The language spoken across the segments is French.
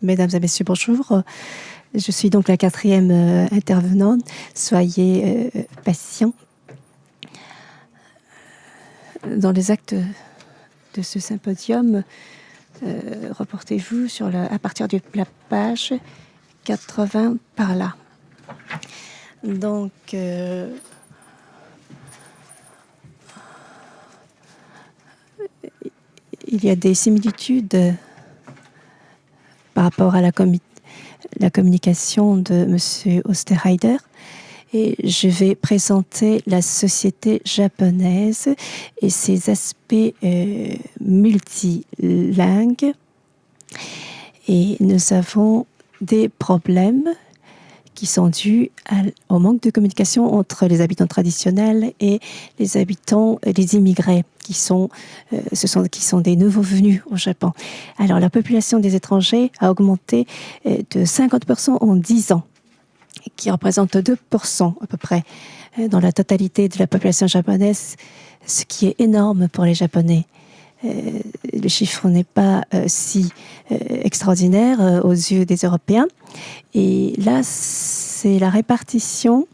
Mesdames et messieurs, bonjour. Je suis donc la quatrième intervenante. Soyez patients. Dans les actes de ce symposium, reportez-vous à partir de la page 80 par là. Donc, il y a des similitudes par rapport à la communication de M. Osterheider. Et je vais présenter la société japonaise et ses aspects multilingues. Et nous avons des problèmes qui sont dus au manque de communication entre les habitants traditionnels et les habitants, les immigrés, qui sont des nouveaux venus au Japon. Alors, la population des étrangers a augmenté de 50% en 10 ans, qui représente 2% à peu près dans la totalité de la population japonaise, ce qui est énorme pour les Japonais. Le chiffre n'est pas si extraordinaire aux yeux des Européens. Et là, c'est la répartition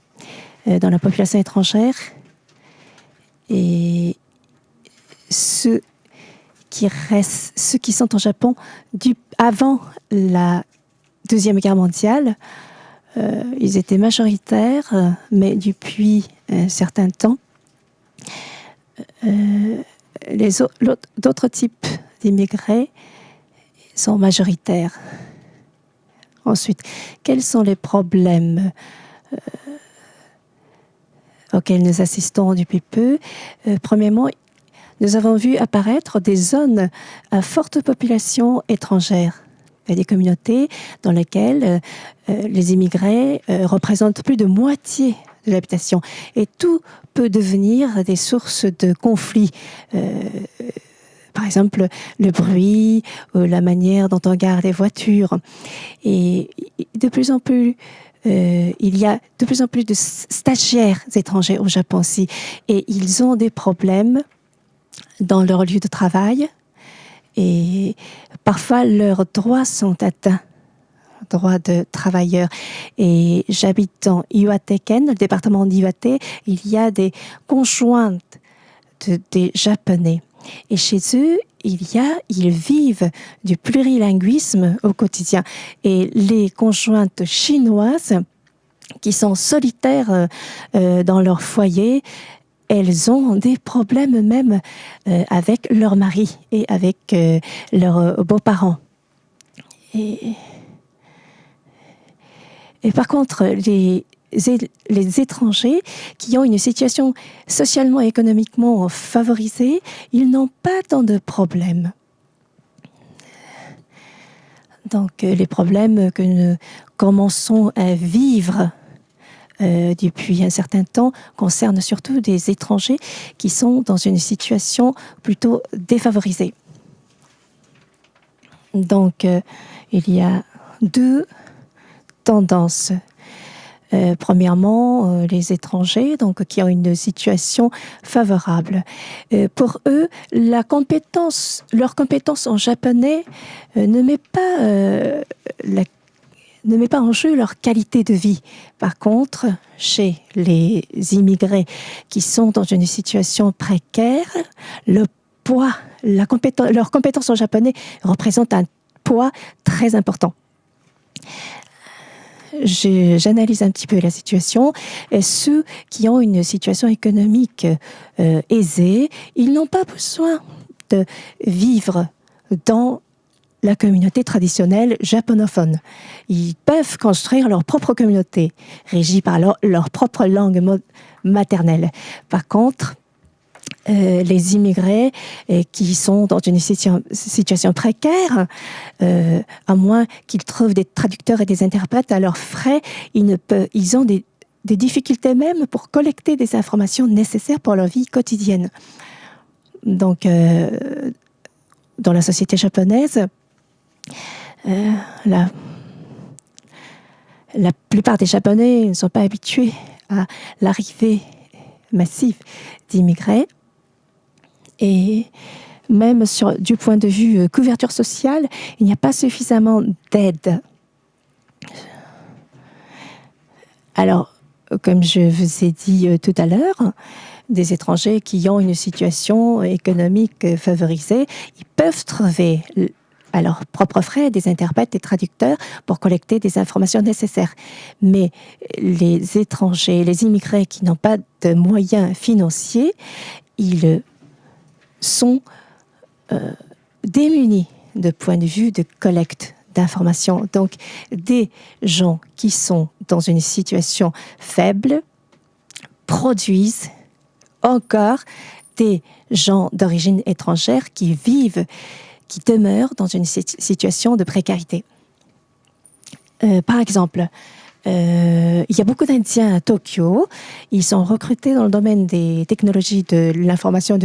dans la population étrangère. Et ceux qui sont au Japon avant la Deuxième Guerre mondiale, ils étaient majoritaires, mais depuis un certain temps, d'autres types d'immigrés sont majoritaires. Ensuite, quels sont les problèmes auxquels nous assistons depuis peu? Premièrement, nous avons vu apparaître des zones à forte population étrangère. Il y a des communautés dans lesquelles les immigrés représentent plus de moitié de l'habitation. Et tout peut devenir des sources de conflits. Par exemple, le bruit, la manière dont on garde les voitures. Et de plus en plus, il y a de plus en plus de stagiaires étrangers au Japon aussi. Et ils ont des problèmes dans leur lieu de travail. Et parfois, leurs droits sont atteints. Droits de travailleurs. Et j'habite dans Iwate-ken, le département d'Iwate. Il y a des conjointes des Japonais. Et chez eux, ils vivent du plurilinguisme au quotidien. Et les conjointes chinoises, qui sont solitaires dans leur foyer, elles ont des problèmes même avec leur mari et avec leurs beaux-parents. Et par contre, les étrangers qui ont une situation socialement et économiquement favorisée, ils n'ont pas tant de problèmes. Donc, les problèmes que nous commençons à vivre depuis un certain temps concernent surtout des étrangers qui sont dans une situation plutôt défavorisée. Donc, il y a deux tendances. Premièrement, les étrangers qui ont une situation favorable. Pour eux, leur compétence en japonais ne met pas en jeu leur qualité de vie. Par contre, chez les immigrés qui sont dans une situation précaire, le poids, leur compétence en japonais représente un poids très important. J'analyse un petit peu la situation. Et ceux qui ont une situation économique aisée, ils n'ont pas besoin de vivre dans la communauté traditionnelle japonophone. Ils peuvent construire leur propre communauté, régie par leur propre langue maternelle. Par contre, les immigrés qui sont dans une situation précaire, à moins qu'ils trouvent des traducteurs et des interprètes à leurs frais, ils ont des difficultés même pour collecter des informations nécessaires pour leur vie quotidienne. Donc, dans la société japonaise, la plupart des Japonais ne sont pas habitués à l'arrivée massive d'immigrés. Et même du point de vue couverture sociale, il n'y a pas suffisamment d'aide. Alors, comme je vous ai dit tout à l'heure, des étrangers qui ont une situation économique favorisée, ils peuvent trouver à leurs propres frais des interprètes, des traducteurs pour collecter des informations nécessaires. Mais les étrangers, les immigrés qui n'ont pas de moyens financiers, ils sont démunis de point de vue de collecte d'informations. Donc, des gens qui sont dans une situation faible produisent encore des gens d'origine étrangère qui demeurent dans une situation de précarité. Par exemple, il y a beaucoup d'Indiens à Tokyo. Ils sont recrutés dans le domaine des technologies de l'information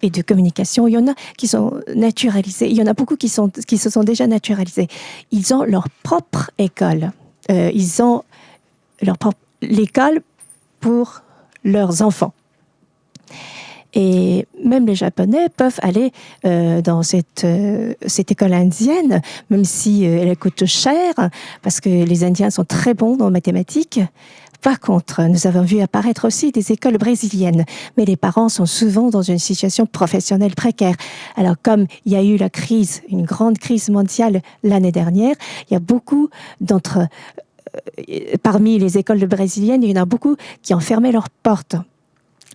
et de communication. Il y en a qui sont naturalisés. Il y en a beaucoup qui se sont déjà naturalisés. Ils ont leur propre école. Ils ont l'école pour leurs enfants. Et même les Japonais peuvent aller dans cette école indienne, même si elle coûte cher, parce que les Indiens sont très bons dans les mathématiques. Par contre, nous avons vu apparaître aussi des écoles brésiliennes, mais les parents sont souvent dans une situation professionnelle précaire. Alors, comme il y a eu une grande crise mondiale l'année dernière, il y a beaucoup parmi les écoles brésiliennes, il y en a beaucoup qui ont fermé leurs portes.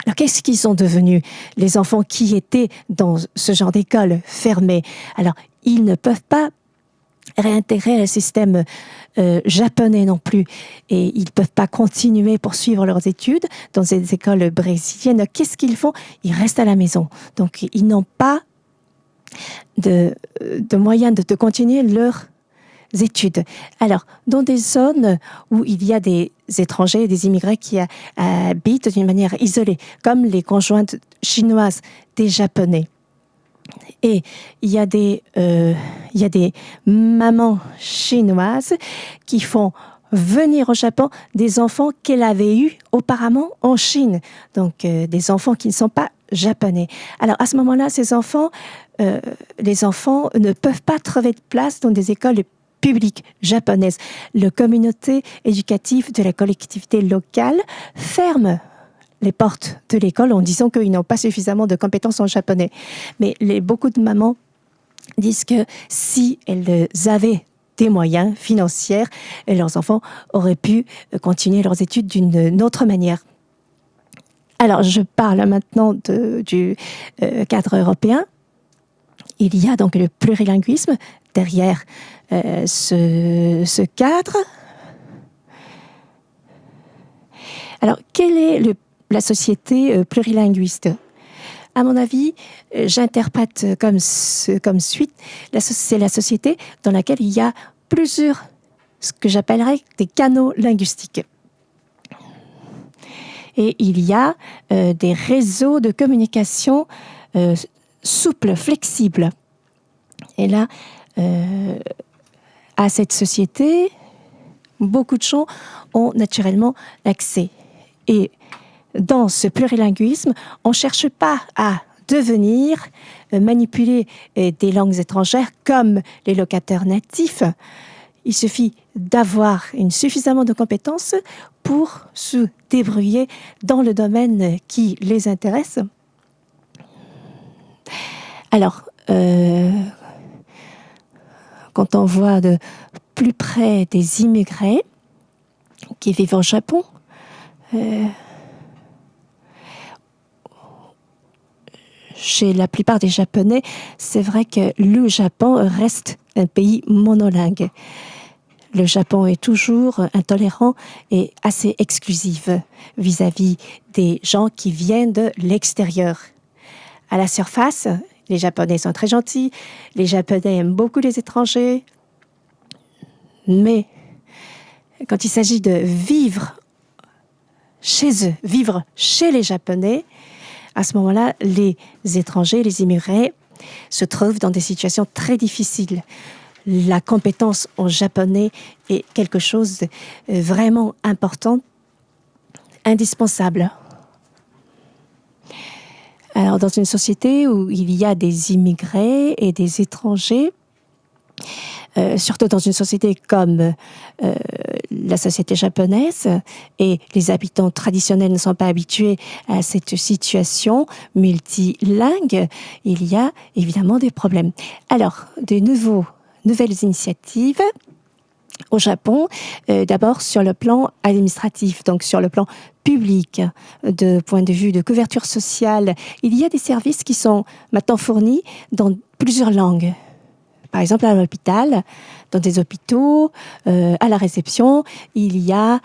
Alors, qu'est-ce qu'ils sont devenus, les enfants qui étaient dans ce genre d'école fermée? Alors, ils ne peuvent pas réintégrer le système japonais non plus. Et ils ne peuvent pas continuer, poursuivre leurs études dans des écoles brésiliennes. Qu'est-ce qu'ils font? Ils restent à la maison. Donc, ils n'ont pas de moyens de continuer leurs études. Alors, dans des zones où il y a des étrangers, des immigrés qui habitent d'une manière isolée, comme les conjointes chinoises des Japonais, et il y a des mamans chinoises qui font venir au Japon des enfants qu'elle avait eus auparavant en Chine, donc des enfants qui ne sont pas japonais. Alors à ce moment-là, les enfants ne peuvent pas trouver de place dans des écoles publique japonaise. La communauté éducative de la collectivité locale ferme les portes de l'école en disant qu'ils n'ont pas suffisamment de compétences en japonais. Mais beaucoup de mamans disent que si elles avaient des moyens financiers, leurs enfants auraient pu continuer leurs études d'une autre manière. Alors, je parle maintenant du cadre européen. Il y a donc le plurilinguisme derrière ce cadre. Alors, quelle est la société plurilinguiste? À mon avis, j'interprète comme suite, c'est la société dans laquelle il y a plusieurs, ce que j'appellerais des canaux linguistiques. Et il y a des réseaux de communication souples, flexibles. Et là, à cette société, beaucoup de gens ont naturellement accès. Et dans ce plurilinguisme, on ne cherche pas à manipuler des langues étrangères comme les locataires natifs. Il suffit d'avoir suffisamment de compétences pour se débrouiller dans le domaine qui les intéresse. Alors, quand on voit de plus près des immigrés qui vivent au Japon, chez la plupart des Japonais, c'est vrai que le Japon reste un pays monolingue. Le Japon est toujours intolérant et assez exclusif vis-à-vis des gens qui viennent de l'extérieur. À la surface, les Japonais sont très gentils, les Japonais aiment beaucoup les étrangers, mais quand il s'agit de vivre chez eux, vivre chez les Japonais, à ce moment-là, les étrangers, les immigrés se trouvent dans des situations très difficiles. La compétence en japonais est quelque chose de vraiment important, indispensable. Alors, dans une société où il y a des immigrés et des étrangers, surtout dans une société comme la société japonaise, et les habitants traditionnels ne sont pas habitués à cette situation multilingue, il y a évidemment des problèmes. Alors, nouvelles initiatives au Japon, d'abord sur le plan administratif, donc sur le plan public, de point de vue de couverture sociale, il y a des services qui sont maintenant fournis dans plusieurs langues. Par exemple, à l'hôpital, dans des hôpitaux, à la réception, il y a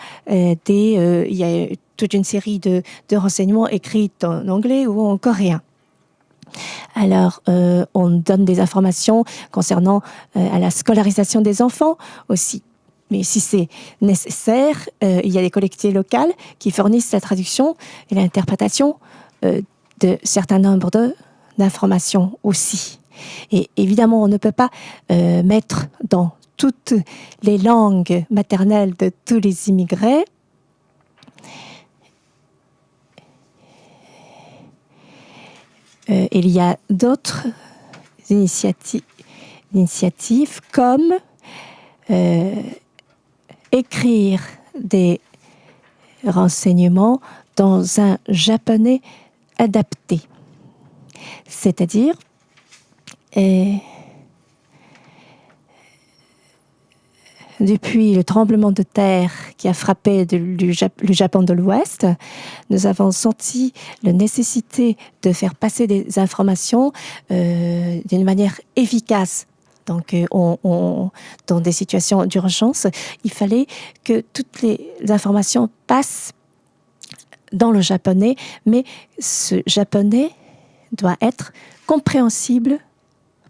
toute une série de renseignements écrits en anglais ou en coréen. Alors, on donne des informations concernant à la scolarisation des enfants aussi. Mais si c'est nécessaire, il y a des collectivités locales qui fournissent la traduction et l'interprétation de certains nombres d'informations aussi. Et évidemment, on ne peut pas mettre dans toutes les langues maternelles de tous les immigrés il y a d'autres initiatives comme écrire des renseignements dans un japonais adapté. C'est-à-dire depuis le tremblement de terre qui a frappé le Japon de l'Ouest, nous avons senti la nécessité de faire passer des informations d'une manière efficace. Donc, dans des situations d'urgence, il fallait que toutes les informations passent dans le japonais, mais ce japonais doit être compréhensible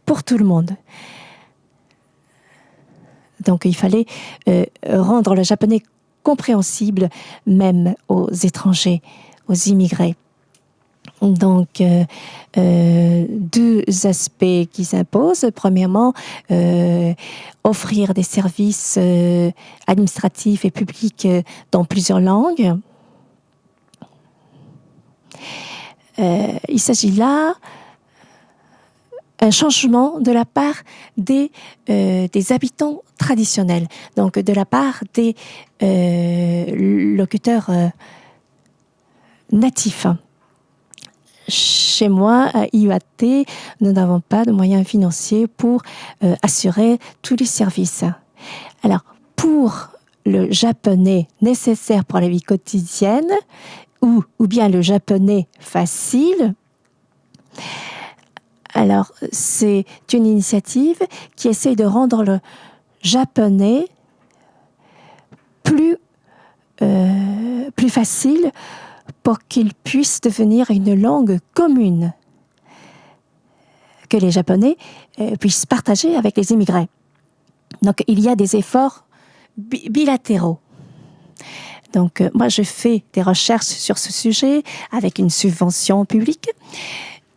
pour tout le monde. Donc, il fallait rendre le japonais compréhensible même aux étrangers, aux immigrés. Donc, deux aspects qui s'imposent. Premièrement, offrir des services administratifs et publics dans plusieurs langues. Il s'agit là un changement de la part des habitants traditionnels, donc de la part des locuteurs natifs. Chez moi, à IUAT, nous n'avons pas de moyens financiers pour assurer tous les services. Alors, pour le japonais nécessaire pour la vie quotidienne, ou bien le japonais facile, alors c'est une initiative qui essaye de rendre le japonais plus facile pour qu'il puisse devenir une langue commune que les Japonais puissent partager avec les immigrés. Donc, il y a des efforts bilatéraux. Donc, moi, je fais des recherches sur ce sujet avec une subvention publique.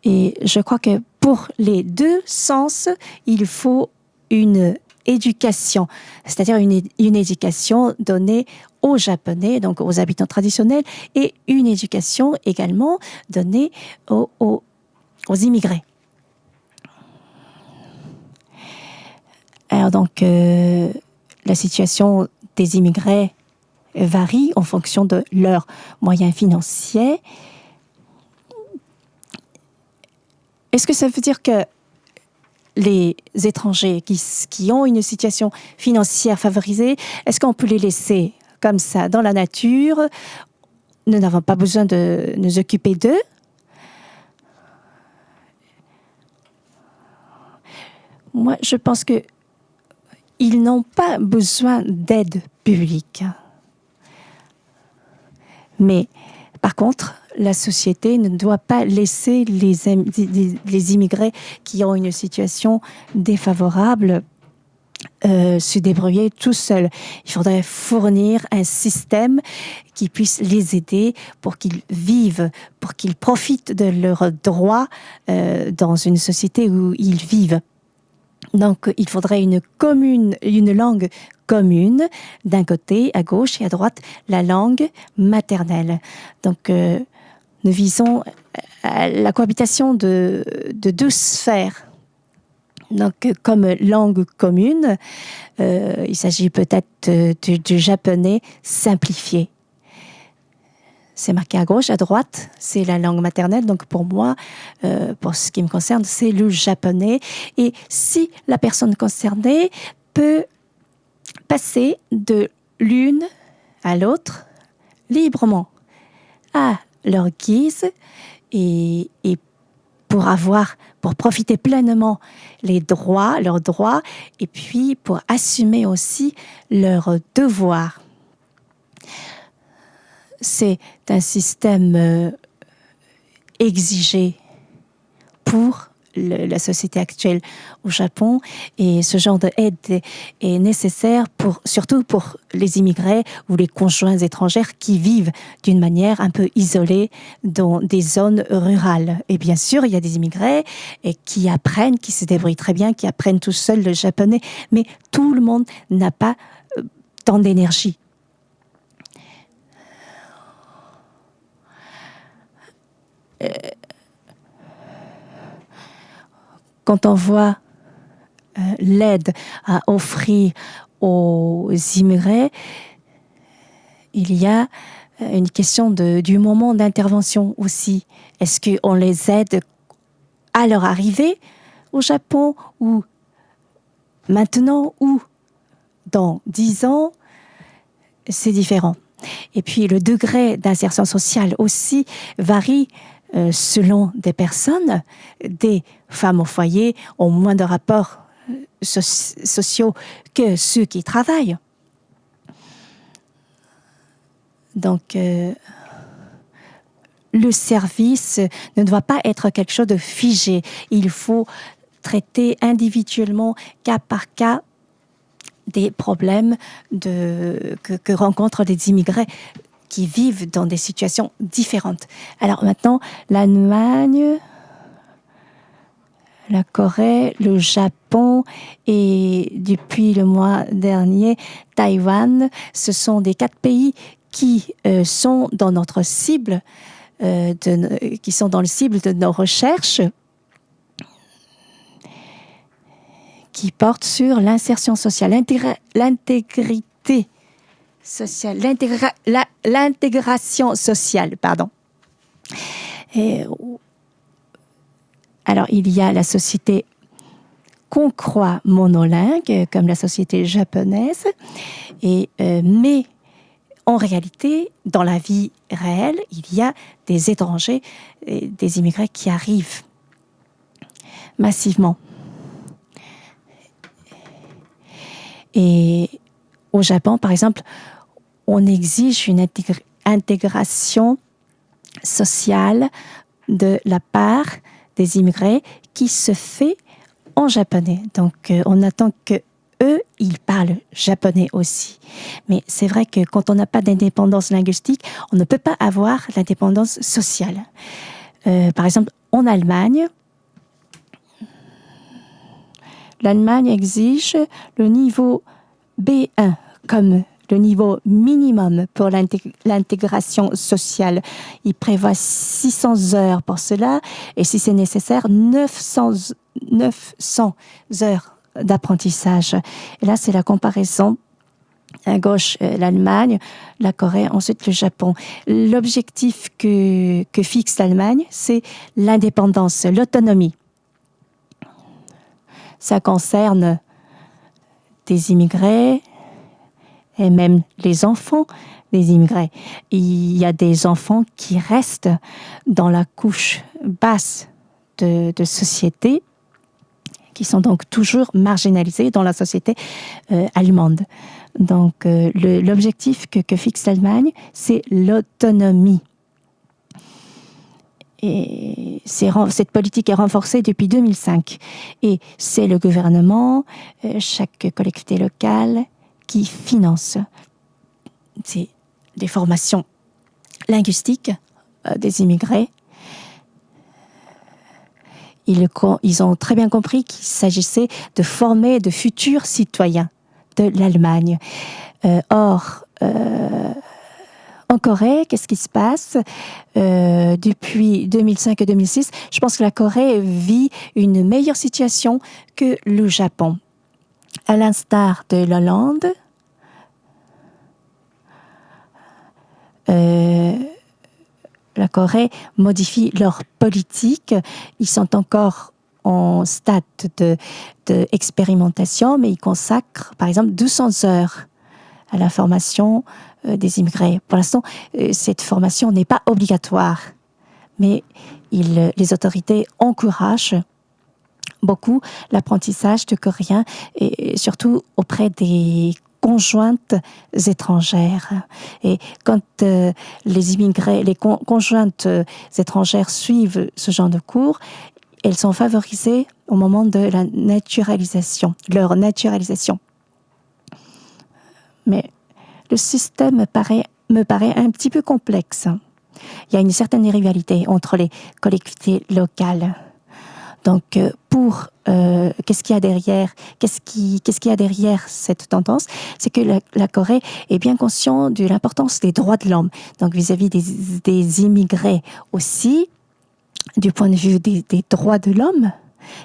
Et je crois que pour les deux sens, il faut une éducation, c'est-à-dire une éducation donnée aux Japonais, donc aux habitants traditionnels, et une éducation également donnée aux immigrés. Alors donc, la situation des immigrés varie en fonction de leurs moyens financiers. Est-ce que ça veut dire que les étrangers qui ont une situation financière favorisée, est-ce qu'on peut les laisser comme ça dans la nature? Nous n'avons pas besoin de nous occuper d'eux. Moi, je pense que ils n'ont pas besoin d'aide publique. Mais, par contre, la société ne doit pas laisser les immigrés qui ont une situation défavorable se débrouiller tout seuls. Il faudrait fournir un système qui puisse les aider pour qu'ils vivent, pour qu'ils profitent de leurs droits dans une société où ils vivent. Donc, il faudrait une langue commune, d'un côté, à gauche, et à droite, la langue maternelle. Donc, nous visons la cohabitation de deux sphères. Donc, comme langue commune, il s'agit peut-être du japonais simplifié. C'est marqué à gauche, à droite, c'est la langue maternelle. Donc pour moi, pour ce qui me concerne, c'est le japonais. Et si la personne concernée peut passer de l'une à l'autre librement, à leur guise, et pour profiter pleinement leurs droits, et puis pour assumer aussi leurs devoirs. C'est un système exigé pour la société actuelle au Japon, et ce genre d'aide est nécessaire surtout pour les immigrés ou les conjoints étrangères qui vivent d'une manière un peu isolée dans des zones rurales. Et bien sûr, il y a des immigrés qui apprennent, qui se débrouillent très bien, qui apprennent tout seuls le japonais, mais tout le monde n'a pas tant d'énergie. Quand on voit l'aide à offrir aux immigrés, il y a une question du moment d'intervention aussi. Est-ce qu'on les aide à leur arrivée au Japon, ou maintenant, ou dans 10 ans? C'est différent. Et puis le degré d'insertion sociale aussi varie selon des personnes. Des femmes au foyer ont moins de rapports sociaux que ceux qui travaillent. Donc, le service ne doit pas être quelque chose de figé. Il faut traiter individuellement, cas par cas, des problèmes que rencontrent les immigrés qui vivent dans des situations différentes. Alors maintenant, l'Allemagne, la Corée, le Japon et depuis le mois dernier, Taïwan, ce sont des 4 pays qui sont dans notre cible, qui sont dans le cible de nos recherches, qui portent sur l'insertion sociale, l'intégrité sociale, l'intégration sociale, pardon. Alors, il y a la société qu'on croit monolingue, comme la société japonaise, mais en réalité, dans la vie réelle, il y a des étrangers, des immigrés qui arrivent massivement. Et au Japon, par exemple, on exige une intégration sociale de la part des immigrés qui se fait en japonais. Donc, on attend que eux, ils parlent japonais aussi. Mais c'est vrai que quand on n'a pas d'indépendance linguistique, on ne peut pas avoir l'indépendance sociale. Par exemple, en Allemagne, l'Allemagne exige le niveau B1 comme le niveau minimum pour l'intégration sociale. Il prévoit 600 heures pour cela, et si c'est nécessaire, 900 heures d'apprentissage. Et là, c'est la comparaison. À gauche, l'Allemagne, la Corée, ensuite le Japon. L'objectif que fixe l'Allemagne, c'est l'indépendance, l'autonomie. Ça concerne des immigrés et même les enfants des immigrés. Il y a des enfants qui restent dans la couche basse de société, qui sont donc toujours marginalisés dans la société allemande. Donc, l'objectif que fixe l'Allemagne, c'est l'autonomie. Et cette politique est renforcée depuis 2005. Et c'est le gouvernement, chaque collectivité locale, qui finance des formations linguistiques des immigrés. Ils ont très bien compris qu'il s'agissait de former de futurs citoyens de l'Allemagne. Or, En Corée, qu'est-ce qui se passe depuis 2005 et 2006? Je pense que la Corée vit une meilleure situation que le Japon. À l'instar de l'Hollande, la Corée modifie leur politique. Ils sont encore en stade d'expérimentation, mais ils consacrent, par exemple, 200 heures à la formation des immigrés. Pour l'instant, cette formation n'est pas obligatoire, mais les autorités encouragent beaucoup l'apprentissage du coréen, et surtout auprès des conjointes étrangères. Et quand les immigrés, les conjointes étrangères suivent ce genre de cours, elles sont favorisées au moment de la naturalisation, leur naturalisation. Mais le système me paraît un petit peu complexe. Il y a une certaine rivalité entre les collectivités locales. Donc, qu'est-ce qu'il y a derrière? Qu'est-ce qu'il y a derrière cette tendance? C'est que la Corée est bien consciente de l'importance des droits de l'homme. Donc, vis-à-vis des immigrés aussi, du point de vue des droits de l'homme,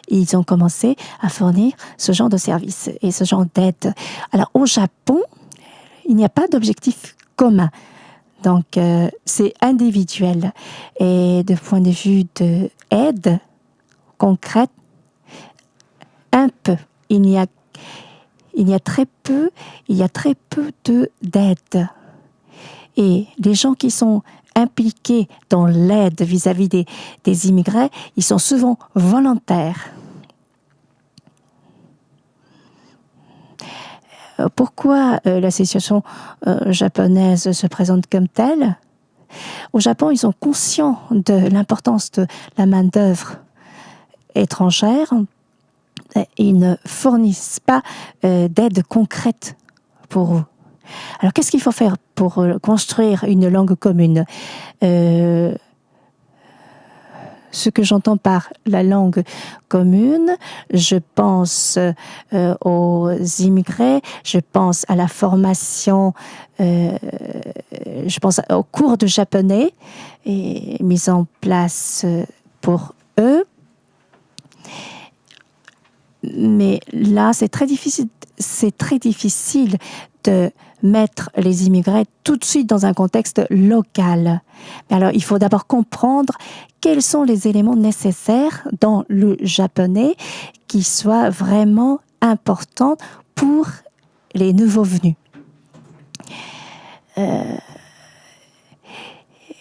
ils ont commencé à fournir ce genre de services et ce genre d'aide. Alors, au Japon, il n'y a pas d'objectif commun. Donc, c'est individuel. Et de point de vue de aide concrète, un peu. Il y a très peu d'aide. Et les gens qui sont impliqués dans l'aide vis-à-vis des immigrés, ils sont souvent volontaires. Pourquoi la situation japonaise se présente comme telle? Au Japon, ils sont conscients de l'importance de la main-d'œuvre étrangère. Ils ne fournissent pas d'aide concrète pour eux. Alors, qu'est-ce qu'il faut faire pour construire une langue commune? Ce que j'entends par la langue commune, je pense aux immigrés, je pense à la formation, je pense aux cours de japonais mis en place pour eux. Mais là, c'est très difficile de mettre les immigrés tout de suite dans un contexte local. Mais alors, il faut d'abord comprendre quels sont les éléments nécessaires dans le japonais qui soient vraiment importants pour les nouveaux venus.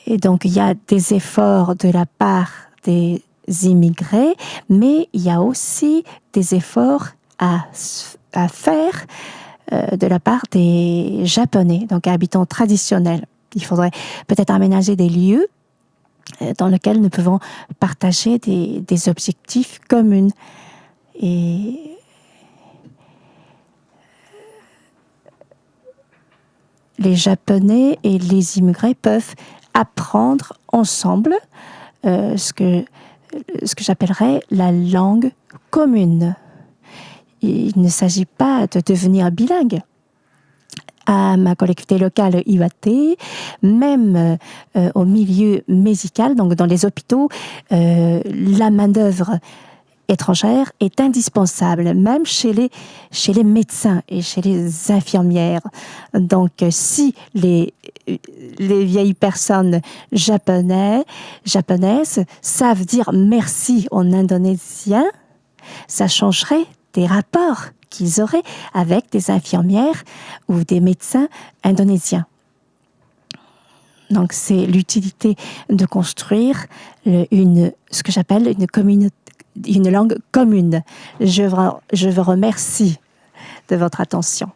Et donc, il y a des efforts de la part des immigrés, mais il y a aussi des efforts à faire de la part des Japonais, donc habitants traditionnels. Il faudrait peut-être aménager des lieux dans lesquels nous pouvons partager des objectifs communs. Et les Japonais et les immigrés peuvent apprendre ensemble ce que j'appellerais la langue commune. Il ne s'agit pas de devenir bilingue. À ma collectivité locale IAT, même au milieu médical, donc dans les hôpitaux, la main-d'œuvre étrangère est indispensable, même chez les médecins et chez les infirmières. Donc, si les vieilles personnes japonaises savent dire merci en indonésien, ça changerait des rapports qu'ils auraient avec des infirmières ou des médecins indonésiens. Donc, c'est l'utilité de construire ce que j'appelle une langue commune. Je vous remercie de votre attention.